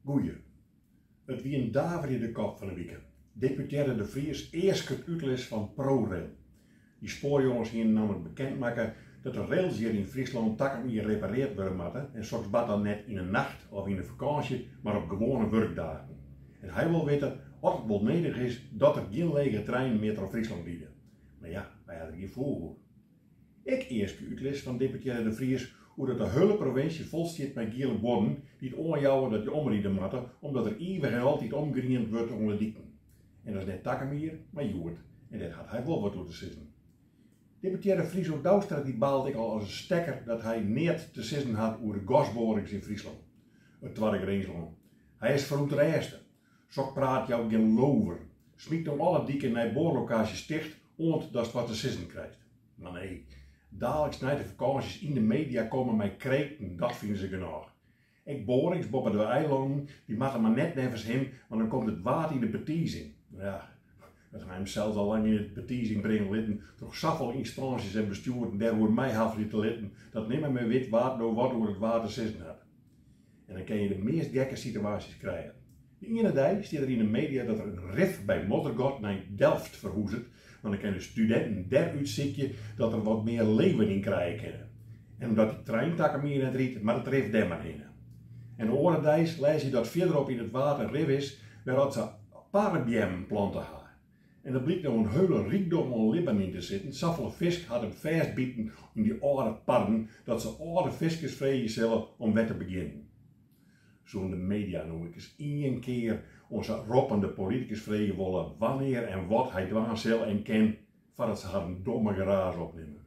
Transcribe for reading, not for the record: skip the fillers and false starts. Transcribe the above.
Goeie. Het wie een David in de kop van de week. Deputeerde de Vries eerst het uitles van ProRail. Die spoorjongens hier namelijk bekend maken dat de rails hier in Friesland takken hier gerepareerd worden moeten en soms bad dan net in een nacht of in een vakantie, maar op gewone werkdagen. En hij wil weten of het wel nodig is dat er geen lege treinen meer door Friesland rijden. Maar ja, wij hadden hier voor. Ik eerst de uitles van deputeerde de Vries hoe dat de hele provincie vol zit met gele borden die het onjouwen dat je omrijden moeten, omdat er eeuwig en altijd omgeriend wordt onder dieken. En dat is net takken meer, maar joert. En dat gaat hij wel wat door te zitten. Deputeerde Friso Douwstra die baalt ik al als een stekker dat hij niet te zitten had over de gasborings in Friesland. Het tweede grensland. Hij is verontrust. Zo praat jou geen lover. Smiet om alle dieken naar boorlocaties dicht, ont dat wat te zitten krijgt. Maar nee, dagelijks na de vakanties in de media komen mij kreten, dat vinden ze genoeg. Ik borings boven de eilanden, die maken maar net nevens hem, want dan komt het water in de betiezing. Ja, dat gaan hem zelfs al lang in de betiezing brengen litten, toch zoveel instanties en besturen daar wordt mij half te litten, dat nimmer meer weet wat door het water zitten had. En dan kan je de meest gekke situaties krijgen. De ene dag staat er in de media dat er een rif bij Moddergot naar Delft verhoezet, want dan kunnen de studenten daaruit zitten dat er wat meer leven in krijgen kunnen. En omdat die treintakken meer net riet, maar het rif daar maar in. En de andere dag lees je dat verderop in het water een rif is, waar ze paardenbjem planten hadden. En er blijkt nou een hele rijkdom om libben in te zitten. Zoveel vis had hem vastbieten in die oude parden, dat ze oude visjes vreden zullen om weer te beginnen. Zo'n de media noem ik eens één keer onze roppende politicus vreden willen wanneer en wat hij dwaan zal en ken, voordat ze haar een domme geraas opnemen.